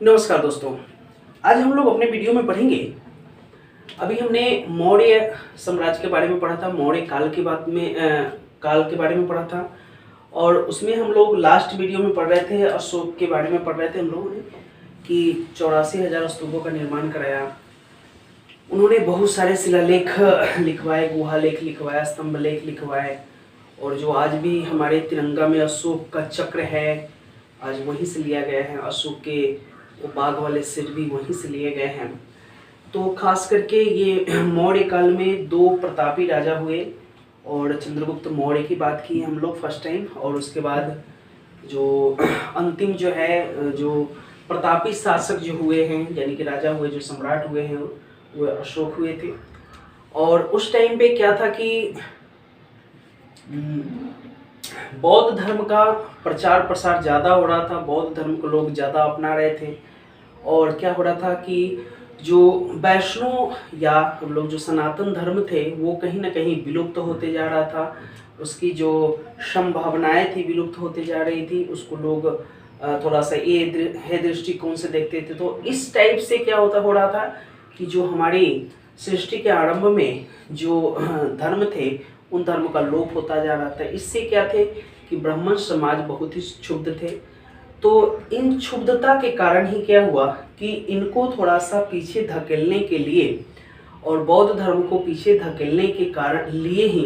नमस्कार दोस्तों। आज हम लोग अपने वीडियो में पढ़ेंगे। अभी हमने मौर्य साम्राज्य के बारे में पढ़ा था, मौर्य काल के काल के बारे में पढ़ा था। और उसमें हम लोग लास्ट वीडियो में पढ़ रहे थे, अशोक के बारे में पढ़ रहे थे हम लोगों ने कि 84,000 स्तूपों का निर्माण कराया। उन्होंने बहुत सारे शिलालेख लिखवाए, गुहालेख लिखवाया, स्तंभ लेख लिखवाए। और जो आज भी हमारे तिरंगा में अशोक का चक्र है, आज वहीं से लिया गया है। अशोक के वो बाघ वाले सिर भी वहीं से लिए गए हैं। तो खास करके ये मौर्य काल में दो प्रतापी राजा हुए और चंद्रगुप्त मौर्य की बात की हम लोग फर्स्ट टाइम। और उसके बाद जो अंतिम जो है, जो प्रतापी शासक जो हुए हैं, यानी कि राजा हुए, जो सम्राट हुए हैं, वो अशोक हुए थे। और उस टाइम पे क्या था कि बौद्ध धर्म का प्रचार प्रसार ज़्यादा हो रहा था, बौद्ध धर्म को लोग ज़्यादा अपना रहे थे। और क्या हो रहा था कि जो वैष्णव या हम लोग जो सनातन धर्म थे वो कहीं ना कहीं विलुप्त होते जा रहा था। उसकी जो संभावनाएं थी विलुप्त होते जा रही थी। उसको लोग थोड़ा सा ये दृष्टिकोण से देखते थे। तो इस टाइप से क्या हो रहा था कि जो हमारी सृष्टि के आरंभ में जो धर्म थे उन धर्म का लोप होता जा रहा था। इससे क्या थे कि ब्राह्मण समाज बहुत ही क्षुब्ध थे। तो इन क्षुब्धता के कारण ही क्या हुआ कि इनको थोड़ा सा पीछे धकेलने के लिए और बौद्ध धर्म को पीछे धकेलने के कारण लिए ही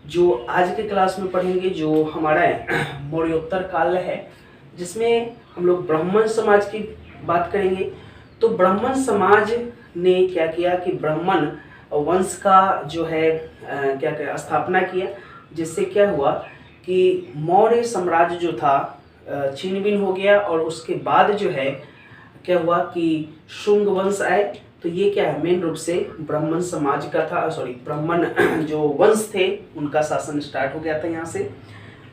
जो आज के क्लास में पढ़ेंगे, जो हमारा मौर्योत्तर काल है, जिसमें हम लोग ब्राह्मण समाज की बात करेंगे। तो ब्राह्मण समाज ने क्या किया कि ब्राह्मण वंश का जो है क्या स्थापना किया, जिससे क्या हुआ कि मौर्य साम्राज्य जो था छीन बीन हो गया। और उसके बाद जो है क्या हुआ कि शुंग वंश आए। तो ये क्या है, मेन रूप से ब्राह्मण समाज का था, ब्राह्मण जो वंश थे उनका शासन स्टार्ट हो गया था यहाँ से।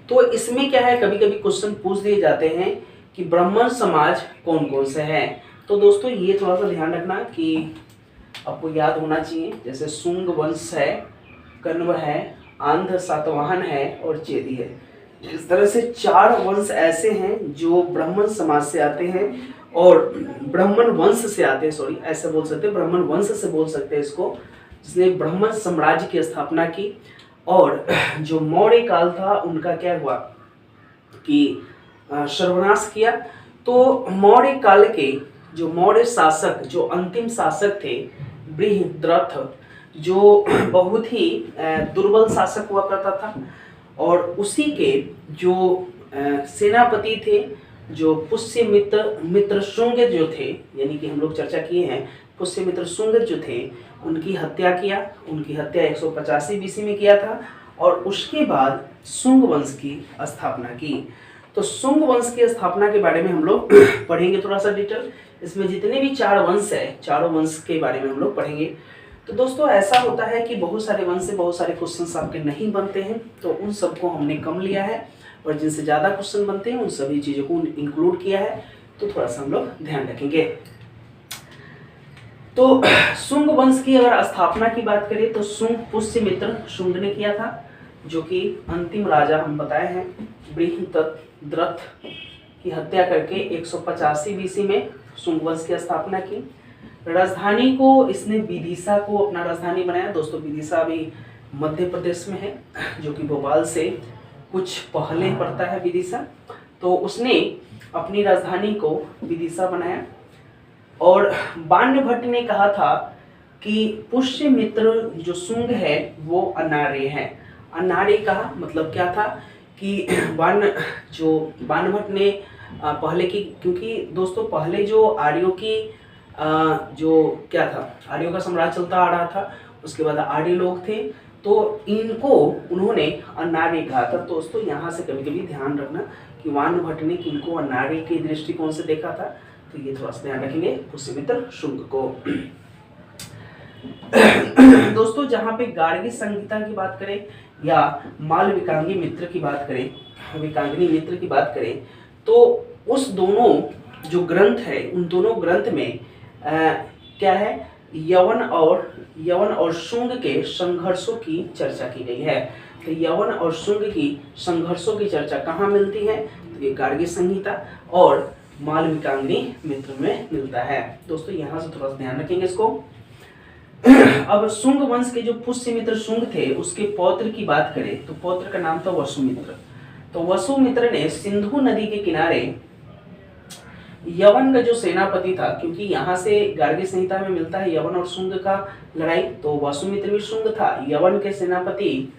तो इसमें क्या है, कभी कभी क्वेश्चन पूछ दिए जाते हैं कि ब्राह्मण समाज कौन कौन से हैं। तो दोस्तों ये थोड़ा सा ध्यान रखना कि आपको याद होना चाहिए। जैसे शुंग वंश है, कण्व है, आंध्र सातवाहन है और चेदी है। इस तरह से 4 वंश ऐसे हैं जो ब्राह्मण समाज से आते हैं और ब्राह्मण वंश से आते हैं। ऐसे बोल सकते हैं, ब्राह्मण वंश से बोल सकते हैं इसको, जिसने ब्राह्मण साम्राज्य की स्थापना की। और जो मौर्य काल था उनका क्या हुआ कि सर्वनाश किया। तो मौर्य काल के जो मौर्य शासक, जो अंतिम शासक थे, बृहद्रथ, जो बहुत ही दुर्बल शासक हुआ करता था। और उसी के जो सेनापति थे, जो पुष्यमित्र शुंग जो थे, यानी कि हम लोग चर्चा किए हैं, पुष्यमित्र शुंग जो थे, उनकी हत्या किया। उनकी हत्या 185 बीसी में किया था। और उसके बाद शुंग वंश की स्थापना की। तो शुंग वंश की स्थापना के बारे में हम लोग पढ़ेंगे थोड़ा सा डिटेल। इसमें जितने भी 4 वंश है, चारों वंश के बारे में हम लोग पढ़ेंगे। तो दोस्तों ऐसा होता है कि बहुत सारे वंश से बहुत सारे क्वेश्चंस आपके नहीं बनते हैं, तो उन सबको हमने कम लिया है। और जिनसे ज़्यादा क्वेश्चन बनते हैं उन सभी चीज़ों को इंक्लूड किया है। तो थोड़ा सा हम लोग ध्यान रखेंगे। तो शुंग वंश की अगर स्थापना की बात करें तो पुष्यमित्र शुंग ने किया था, जो कि अंतिम राजा हम बताए हैं। बृहद्रथ की हत्या करके 185 बीसी में शुंग वंश की स्थापना की। राजधानी को इसने विदिशा को अपना राजधानी बनाया। दोस्तों विदिशा अभी मध्य प्रदेश में है, जो कि भोपाल से कुछ पहले पड़ता है विदिशा। तो उसने अपनी राजधानी को विदिशा बनाया। और बाण्यभट्ट ने कहा था कि पुष्यमित्र जो शुंग है वो अनार्य है। अनार्य का मतलब क्या था कि बाण्यभट्ट ने पहले की, क्योंकि दोस्तों पहले जो आर्यों की जो क्या था, आर्यों का साम्राज्य चलता आ रहा था। उसके बाद आर्य लोग थे, तो इनको उन्होंने अनार्य कहा था। तो दोस्तों यहाँ से कभी कभी ध्यान रखना कि बाण्यभट्ट ने किनको अनार्य के दृष्टिकोण से देखा था। तो ये थोड़ा सा ध्यान रखेंगे पुष्यमित्र शुंग को। दोस्तों जहाँ पे गार्गी संहिता की बात करें या मालविकांगी मित्र की बात करें, विकांगिनी मित्र की बात करें, तो उस दोनों जो ग्रंथ है, उन दोनों ग्रंथ में क्या है, यवन और शुंग के संघर्षों की चर्चा की गई है। तो यवन और शुंग की संघर्षों की चर्चा कहाँ मिलती है, तो ये गार्गी संहिता और मालविकाग्नि मित्र में मिलता है। दोस्तों यहाँ से थोड़ा सा ध्यान रखेंगे इसको। अब शुंग वंश के जो पुष्यमित्र शुंग थे उसके पौत्र की बात करें तो पौत्र का नाम था वसुमित्र। तो वसुमित्र ने सिंधु नदी के किनारे यवन का जो सेनापति था, क्योंकि यहाँ से गार्गी संहिता में मिलता है यवन और शुंग का लड़ाई, तो वसुमित्र भी शुंग था, यवन के सेनापति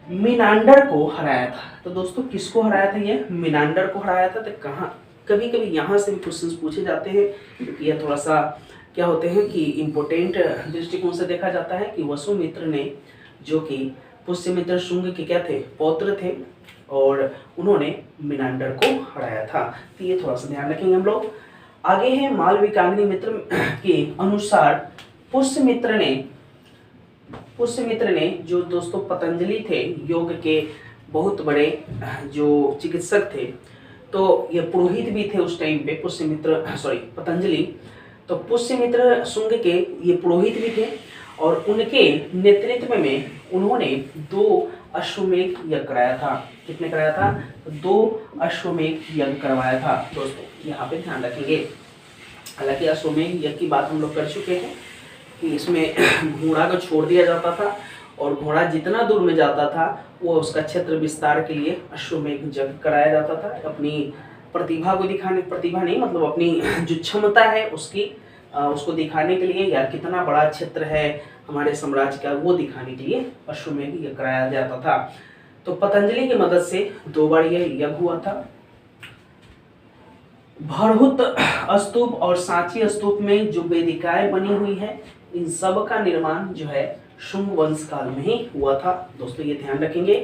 मिनांडर को हराया था। तो दोस्तों किसको हराया था? ये मिनांडर को हराया था। तो कहाँ, कभी कभी यहाँ से भी क्वेश्चंस पूछे जाते हैं, क्योंकि यह थोड़ा सा क्या होते हैं कि इम्पोर्टेंट दृष्टिकोण से देखा जाता है कि वसुमित्र ने, जो कि पुष्यमित्र शुंग के क्या थे, पौत्र थे, और उन्होंने मिनांडर को हराया था। तो ये थोड़ा सा ध्यान रखेंगे हम लोग। आगे है मालविकाग्नि मित्र के अनुसार पुष्यमित्र ने जो दोस्तों पतंजलि थे, योग के बहुत बड़े जो चिकित्सक थे, तो ये पुरोहित भी थे उस टाइम पे पतंजलि। तो पुष्यमित्र शुंग के ये पुरोहित भी थे, और उनके नेतृत्व में उन्होंने 2 अश्वमेध यज्ञ कराया था। कितने कराया था? 2 अश्वमेध यज्ञ करवाया था। दोस्तों यहाँ पे ध्यान रखेंगे। हालांकि अश्वमेध यज्ञ की बात हम लोग कर चुके हैं कि इसमें घोड़ा को छोड़ दिया जाता था, और घोड़ा जितना दूर में जाता था वो उसका क्षेत्र विस्तार के लिए अश्वमेध यज्ञ कराया जाता था। अपनी प्रतिभा को दिखाने, प्रतिभा नहीं मतलब अपनी जो क्षमता है उसको दिखाने के लिए, या कितना बड़ा क्षेत्र है हमारे साम्राज्य का, वो दिखाने के लिए अश्वमेध यज्ञ कराया जाता था। तो पतंजलि की मदद से 2 बार यह यज्ञ हुआ था। भरहुत स्तूप और सांची स्तूप में जो वेदिकाएं बनी हुई है, इन सब का निर्माण जो है शुंग वंश काल में ही हुआ था। दोस्तों ये ध्यान रखेंगे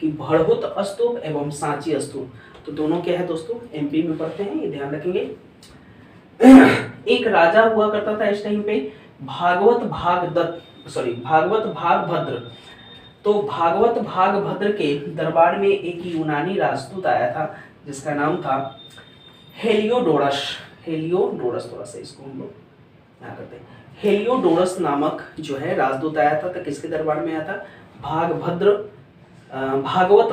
कि भरहुत स्तूप एवं सांची स्तूप, तो दोनों क्या है दोस्तों, एमपी में पढ़ते हैं, ये ध्यान रखेंगे। एक राजा हुआ करता था इस टाइम पे, भागवत भागभद्र। तो भागवत भागभद्र के दरबार में एक यूनानी राजदूत आया था जिसका नाम था हेलियोडोरस। थोड़ा सा इसको हम लोग यहाँ करते हैं। हेलियोडोरस नामक जो है राजदूत आया था। तो किसके दरबार में आया था? भागवत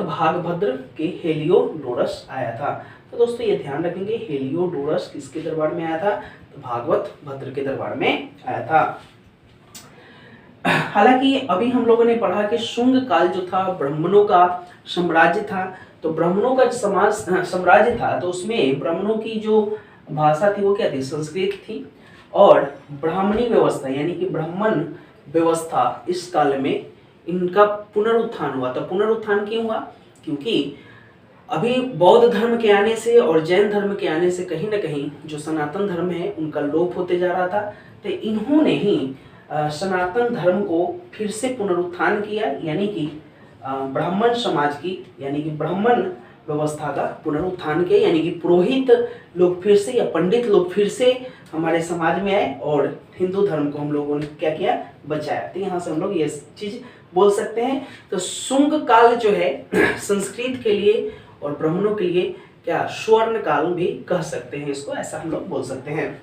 भागभद्र के हेलियोडोरस आया था। तो दोस्तों ये ध्यान रखेंगे, हेलियोडोरस किसके दरबार में आया था? तो भागवत भद्र के दरबार में आया था। हालांकि अभी हम लोगों ने पढ़ा कि शुंग काल जो था ब्राह्मणों का साम्राज्य था। तो ब्राह्मणों का साम्राज्य था, तो उसमें ब्राह्मणों की जो भाषा थी वो क्या थी? संस्कृत थी। और ब्राह्मणी व्यवस्था यानी कि ब्राह्मण व्यवस्था इस काल में इनका पुनरुत्थान हुआ। तो पुनरुत्थान क्यों हुआ? क्योंकि अभी बौद्ध धर्म के आने से और जैन धर्म के आने से कहीं ना कहीं जो सनातन धर्म है उनका लोप होते जा रहा था। तो इन्होंने ही सनातन धर्म को फिर से पुनरुत्थान किया, यानी कि ब्राह्मण समाज की यानी कि ब्राह्मण व्यवस्था का पुनरुत्थान किया, यानी कि पुरोहित लोग फिर से या पंडित लोग फिर से हमारे समाज में आए और हिंदू धर्म को हम लोगों ने क्या किया? बचाया। तो यहाँ से हम लोग ये चीज बोल सकते हैं। तो शुंग काल जो है संस्कृत के लिए और ब्राह्मणों के लिए क्या स्वर्ण काल भी कह सकते हैं, इसको ऐसा हम लोग बोल सकते हैं।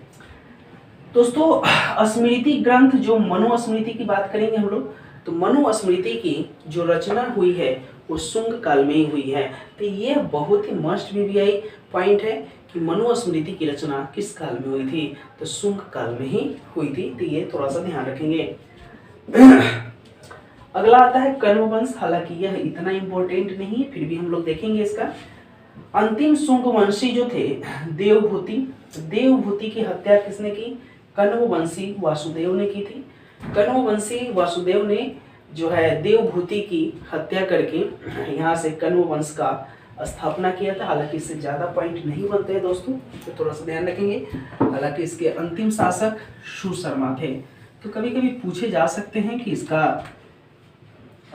दोस्तों स्मृति ग्रंथ जो मनुस्मृति की बात करेंगे हम लोग, तो मनुस्मृति की जो रचना हुई है वो शुंग काल में ही हुई है। तो ये बहुत ही मस्ट बीबीआई पॉइंट है कि मनुस्मृति की रचना किस काल में हुई थी? तो शुंग काल में ही हुई थी। तो ये थोड़ा सा ध्यान रखेंगे। अगला आता है कण्व वंश। हालांकि यह इतना इम्पोर्टेंट नहीं है, फिर भी हम लोग देखेंगे इसका। अंतिम शुंग वंशी जो थे देवभूति की हत्या किसने की? कण्व वंशी वासुदेव ने की थी। कण्व वंशी वासुदेव ने जो है देवभूति की हत्या करके यहाँ से कण्व वंश का स्थापना किया था। हालांकि इससे ज्यादा पॉइंट नहीं बनते हैं दोस्तों, तो थोड़ा सा ध्यान रखेंगे। हालांकि इसके अंतिम शासक सुशर्मा थे। तो कभी कभी पूछे जा सकते हैं कि इसका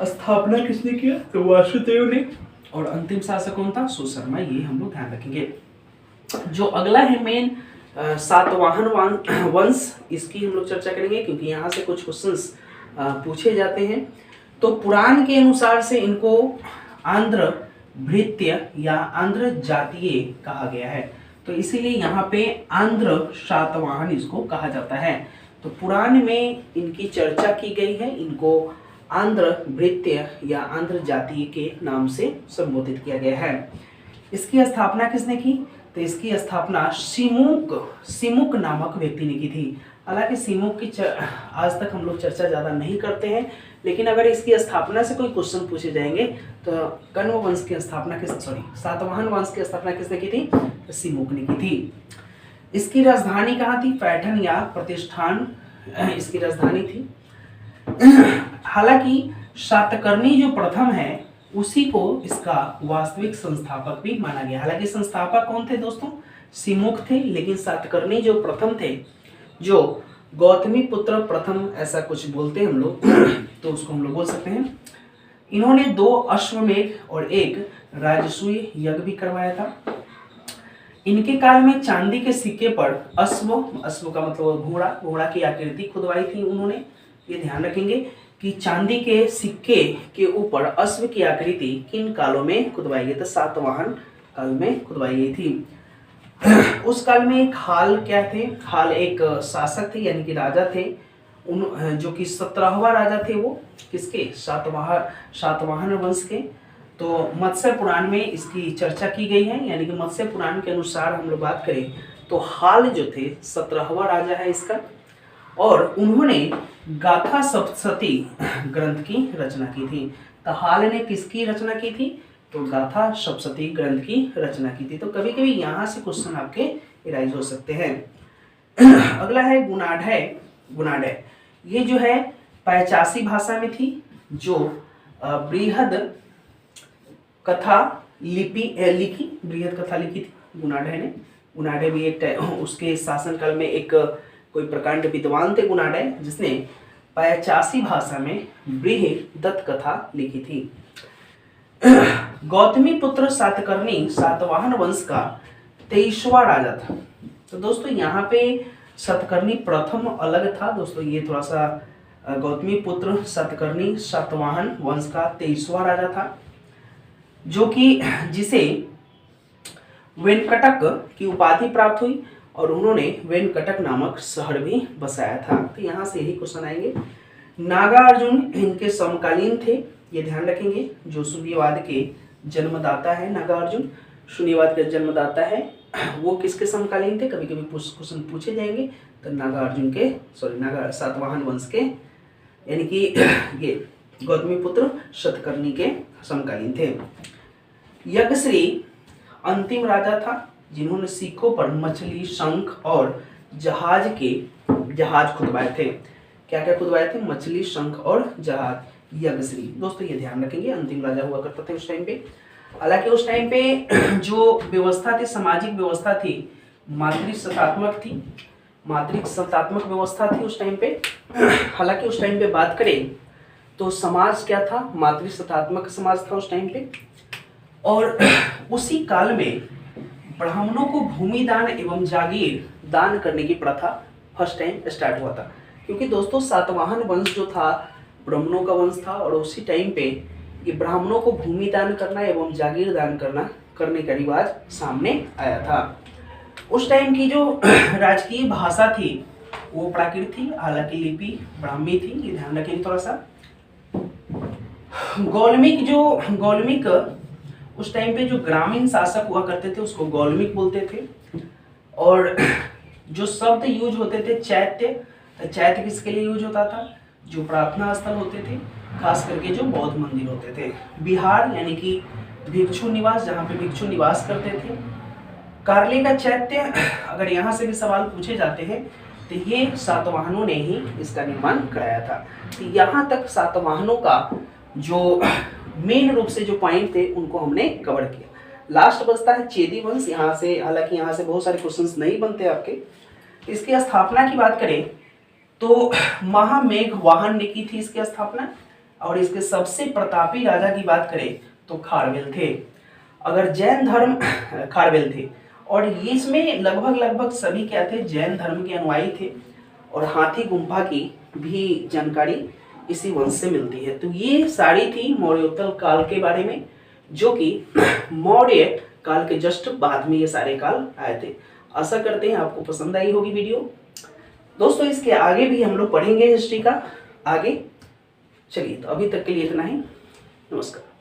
स्थापना किसने किया? तो वासुदेव ने। और अंतिम शासक कौन था? सुशर्मा। ये हम लोग ध्यान रखेंगे। जो अगला है मेन सातवाहन वंश, इसकी हम लोग चर्चा करेंगे क्योंकि यहाँ से कुछ क्वेश्चंस पूछे जाते हैं। तो पुराण के अनुसार से इनको आंध्र भृत्य या आंध्र जातीय कहा गया है। तो इसीलिए यहाँ पे आंध्र सातवाहन इसको कहा जाता है। तो पुराण में इनकी चर्चा की गई है, इनको आंध्र भृत्य या आंध्र जातीय के नाम से संबोधित किया गया है। इसकी स्थापना किसने की? तो इसकी स्थापना सिमुक नामक व्यक्ति ने की थी। हालांकि सिमुक की आज तक हम लोग चर्चा ज़्यादा नहीं करते हैं, लेकिन अगर इसकी स्थापना से कोई क्वेश्चन पूछे जाएंगे तो कण्व वंश की स्थापना सातवाहन वंश की स्थापना किसने की थी? तो सिमुक ने की थी। इसकी राजधानी कहाँ थी? पैठन या प्रतिष्ठान इसकी राजधानी थी। हालांकि सातकर्णी जो प्रथम है उसी को इसका वास्तविक संस्थापक भी माना गया। हालांकि संस्थापक कौन थे दोस्तों? सिमुक थे, लेकिन सातकर्णी जो प्रथम थे, जो गौतमी पुत्र प्रथम ऐसा कुछ बोलते हैं हम लोग तो उसको हम लोग बोल सकते हैं। इन्होंने 2 अश्वमेघ और 1 राजसूय यज्ञ भी करवाया था। इनके काल में चांदी के सिक्के पर अश्व का मतलब घोड़ा की आकृति खुदवाई थी उन्होंने। ये ध्यान रखेंगे कि चांदी के सिक्के के ऊपर अश्व की आकृति किन कालों में खुदवाई गई? तो सातवाहन काल में खुदवाई गई थी। उस काल में एक हाल क्या थे? हाल एक शासक थे, यानी कि राजा थे, जो कि 17वां राजा थे। वो किसके? सातवाहन वंश के। तो मत्स्य पुराण में इसकी चर्चा की गई है, यानी कि मत्स्य पुराण के अनुसार हम लोग बात करें तो हाल जो थे 17वां राजा है इसका, और उन्होंने गाथा सप्तशती ग्रंथ की रचना की थी। तो हाल ने किसकी रचना की थी? तो गाथा सप्तशती ग्रंथ की रचना की थी। तो कभी कभी यहाँ से क्वेश्चन आपके राइज हो सकते हैं। अगला है गुणाढ्य। ये जो है 85 भाषा में थी, जो बृहद कथा लिखी थी गुणाढ्य ने। गुणाढ्य भी एक उसके शासनकाल में एक कोई प्रकांड विद्वान थे गुणाढ्य, जिसने 85 भाषा में बृहदत्त कथा लिखी थी। गौतमी पुत्र सातकर्णी सातवाहन वंश का 23वां राजा था। तो दोस्तों यहाँ पे सातकर्णी प्रथम अलग था दोस्तों, ये थोड़ा सा गौतमी पुत्र सातकर्णी सातवाहन वंश का 23वां राजा था, जो कि जिसे वेंकटक की उपाधि प्राप्त हुई और उन्होंने वेंकटक नामक शहर भी बसाया था। तो यहाँ से यही क्वेश्चन आएंगे। नागार्जुन इनके समकालीन थे, ये ध्यान रखेंगे। जो शून्यवाद के जन्मदाता है नागार्जुन, शून्यवाद के जन्मदाता है, वो किसके समकालीन थे? कभी कभी क्वेश्चन पूछे जाएंगे। तो नागार्जुन के सातवाहन वंश के, यानी कि ये गौतमी पुत्र सातकर्णी के समकालीन थे। यज्ञश्री अंतिम राजा था, जिन्होंने सिक्कों पर मछली, शंख और जहाज खुदवाए थे। क्या क्या खुदवाए थे? मछली, शंख और जहाज। यज्ञश्री दोस्तों ये ध्यान रखेंगे, अंतिम राजा हुआ करता था उस टाइम पे। हालांकि उस टाइम पे जो व्यवस्था थी, सामाजिक व्यवस्था थी, मातृसत्तात्मक व्यवस्था थी उस टाइम पे। हालांकि उस टाइम पे बात करें तो समाज क्या था? मातृसत्तात्मक समाज था उस टाइम पे। और उसी काल में ब्राह्मणों को भूमि दान एवं जागीर दान करने की प्रथा फर्स्ट टाइम स्टार्ट हुआ था। क्योंकि दोस्तों सातवाहन वंश जो था ब्राह्मणों का वंश था, और उसी टाइम पे ये ब्राह्मणों को भूमि दान करना एवं जागीर दान करने का रिवाज सामने आया था। उस टाइम की जो राजकीय भाषा थी वो प्राकृत थी, हालांकि लिपि ब्राह्मी थी, ये ध्यान रखेंगे थोड़ा सा। गौलमिक उस टाइम पे जो ग्रामीण शासक हुआ करते थे उसको गौलमिक बोलते थे। और जो शब्द यूज होते थे चैत्य, तो चैत्य किसके लिए यूज होता था? जो प्रार्थना स्थल होते थे, खास करके जो बौद्ध मंदिर होते थे। बिहार यानी कि भिक्षु निवास, जहाँ पे भिक्षु निवास करते थे। कार्ले का चैत्य, अगर यहाँ से भी सवाल पूछे जाते हैं तो ये सातवाहनों ने ही इसका निर्माण कराया था। तो यहाँ तक सातवाहनों का जो मेन रूप से जो पॉइंट थे उनको हमने कवर किया। लास्ट बचता है चेदी वंश। यहाँ से हालांकि यहाँ से बहुत सारे क्वेश्चंस नहीं बनते आपके। इसकी स्थापना की बात करें तो महामेघ वाहन ने की थी इसकी स्थापना, और इसके सबसे प्रतापी राजा की बात करें तो खारवेल थे। अगर जैन धर्म खारवेल थे, और इसमें लगभग सभी क्या थे? जैन धर्म के अनुयायी थे। और हाथी गुम्फा की भी जानकारी इसी वंश से मिलती है। तो ये सारी थी मौर्योत्तर काल के बारे में, जो कि मौर्य काल के जस्ट बाद में ये सारे काल आए थे। आशा करते हैं आपको पसंद आई होगी वीडियो। दोस्तों इसके आगे भी हम लोग पढ़ेंगे हिस्ट्री का आगे। चलिए तो अभी तक के लिए इतना ही। नमस्कार।